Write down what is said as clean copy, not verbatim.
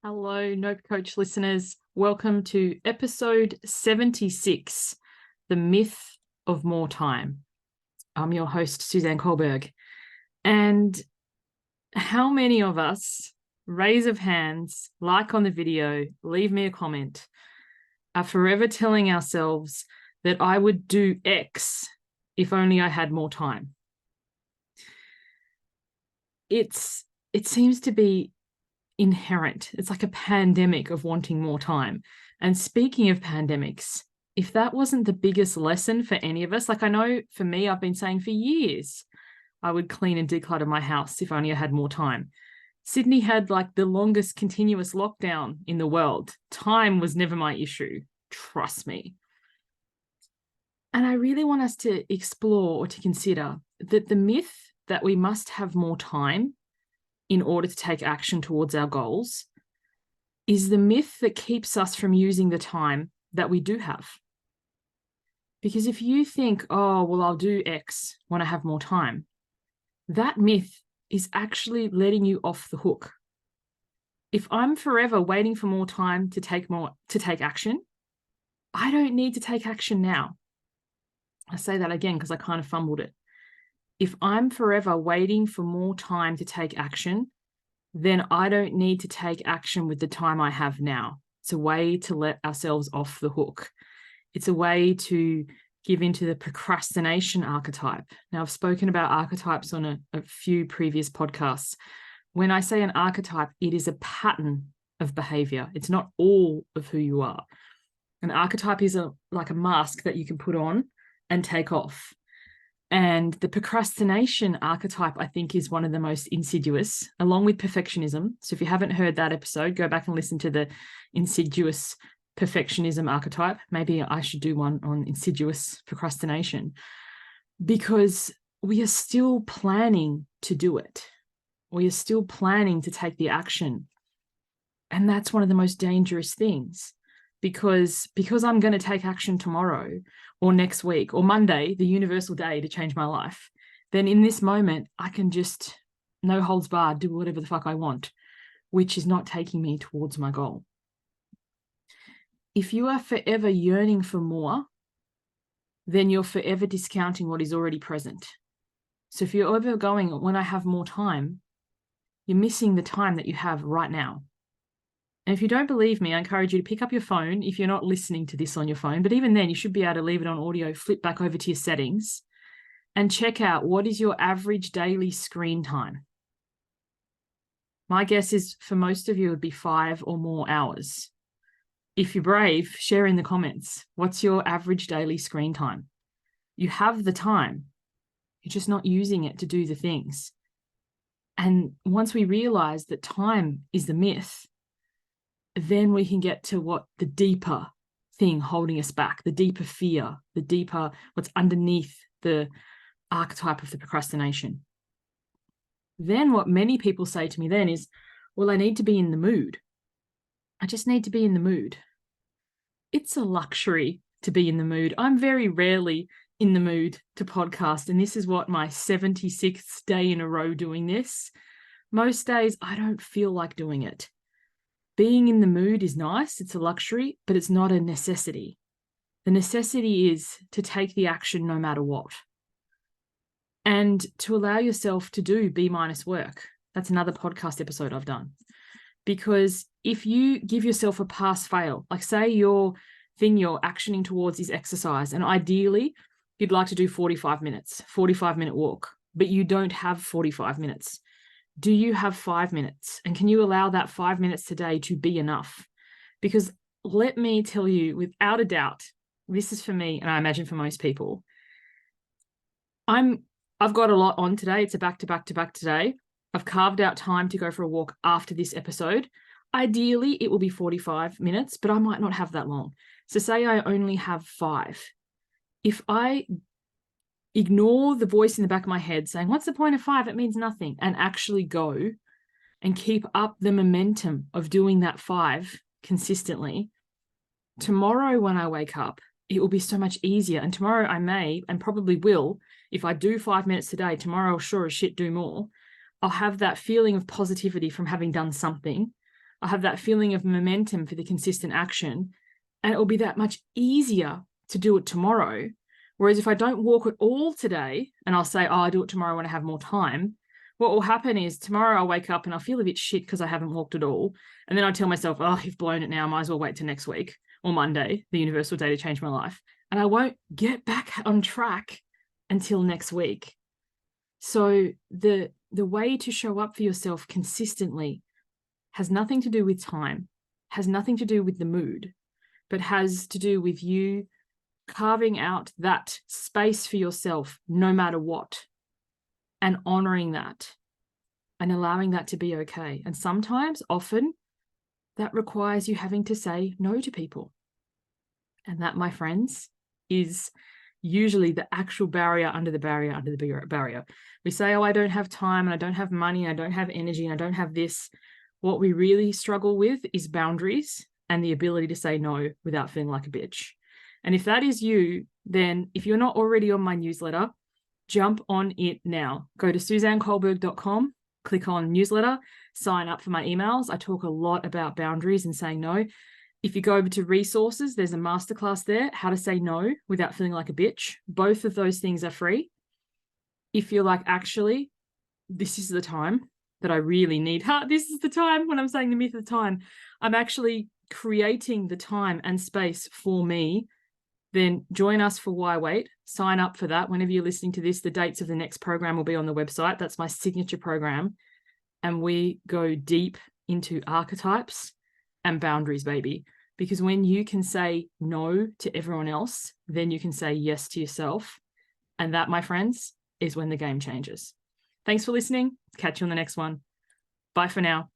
Hello, Nope Coach listeners. Welcome to episode 76, The Myth of More Time. I'm your host, Suzanne Culberg. And how many of us, raise of hands, like on the video, leave me a comment, are forever telling ourselves that I would do X if only I had more time? It seems to be inherent. It's like a pandemic of wanting more time. And speaking of pandemics, if that wasn't the biggest lesson for any of us, like I know for me, I've been saying for years, I would clean and declutter my house if only I had more time. Sydney had like the longest continuous lockdown in the world. Time was never my issue. Trust me. And I really want us to explore or to consider that the myth that we must have more time in order to take action towards our goals is the myth that keeps us from using the time that we do have. Because if you think, oh, well, I'll do X when I have more time, that myth is actually letting you off the hook. If I'm forever waiting for more time to take action, I don't need to take action now. I say that again because I kind of fumbled it. If I'm forever waiting for more time to take action, then I don't need to take action with the time I have now. It's a way to let ourselves off the hook. It's a way to give into the procrastination archetype. Now, I've spoken about archetypes on a few previous podcasts. When I say an archetype, it is a pattern of behavior. It's not all of who you are. An archetype is like a mask that you can put on and take off. And the procrastination archetype, I think, is one of the most insidious, along with perfectionism. So if you haven't heard that episode, go back and listen to the insidious perfectionism archetype. Maybe I should do one on insidious procrastination, because we are still planning to do it. We are still planning to take the action. And that's one of the most dangerous things, because I'm going to take action tomorrow or next week or Monday, the universal day to change my life, then in this moment, I can just, no holds barred, do whatever the fuck I want, which is not taking me towards my goal. If you are forever yearning for more, then you're forever discounting what is already present. So if you're ever going, when I have more time, you're missing the time that you have right now. And if you don't believe me, I encourage you to pick up your phone if you're not listening to this on your phone. But even then, you should be able to leave it on audio, flip back over to your settings, and check out what is your average daily screen time. My guess is for most of you, it would be 5 or more hours. If you're brave, share in the comments. What's your average daily screen time? You have the time. You're just not using it to do the things. And once we realize that time is the myth, then we can get to what the deeper thing holding us back, the deeper fear, the deeper what's underneath the archetype of the procrastination. Then what many people say to me then is, well, I need to be in the mood. I just need to be in the mood. It's a luxury to be in the mood. I'm very rarely in the mood to podcast, and this is what, my 76th day in a row doing this. Most days I don't feel like doing it. Being in the mood is nice, it's a luxury, but it's not a necessity. The necessity is to take the action no matter what. And to allow yourself to do B- work. That's another podcast episode I've done. Because if you give yourself a pass-fail, like say your thing you're actioning towards is exercise, and ideally you'd like to do 45 minutes, 45-minute walk, but you don't have 45 minutes. Do you have 5 minutes? And can you allow that 5 minutes today to be enough? Because let me tell you, without a doubt, this is for me, and I imagine for most people, I've got a lot on today. It's a back-to-back today. I've carved out time to go for a walk after this episode. Ideally, it will be 45 minutes, but I might not have that long. So say I only have 5. If I ignore the voice in the back of my head saying, what's the point of 5? It means nothing. And actually go and keep up the momentum of doing that 5 consistently. Tomorrow when I wake up, it will be so much easier. And tomorrow I may, and probably will, if I do 5 minutes today, tomorrow I'll sure as shit do more. I'll have that feeling of positivity from having done something. I'll have that feeling of momentum for the consistent action, and it will be that much easier to do it tomorrow. Whereas if I don't walk at all today and I'll say, oh, I'll do it tomorrow when I have more time, what will happen is tomorrow I'll wake up and I'll feel a bit shit because I haven't walked at all. And then I'll tell myself, oh, you've blown it now. I might as well wait till next week or Monday, the universal day to change my life. And I won't get back on track until next week. So the way to show up for yourself consistently has nothing to do with time, has nothing to do with the mood, but has to do with you carving out that space for yourself no matter what, and honoring that and allowing that to be okay. And sometimes, often, that requires you having to say no to people. And that, my friends, is usually the actual barrier under the barrier under the barrier. We say, oh, I don't have time and I don't have money and I don't have energy and I don't have this. What we really struggle with is boundaries and the ability to say no without feeling like a bitch. And if that is you, then if you're not already on my newsletter, jump on it now. Go to SuzanneCulberg.com, click on newsletter, sign up for my emails. I talk a lot about boundaries and saying no. If you go over to resources, there's a masterclass there, how to say no without feeling like a bitch. Both of those things are free. If you're like, actually, this is the time that I really need. This is the time when I'm saying the myth of the time. I'm actually creating the time and space for me. Then join us for Why Wait. Sign up for that. Whenever you're listening to this, the dates of the next program will be on the website. That's my signature program. And we go deep into archetypes and boundaries, baby. Because when you can say no to everyone else, then you can say yes to yourself. And that, my friends, is when the game changes. Thanks for listening. Catch you on the next one. Bye for now.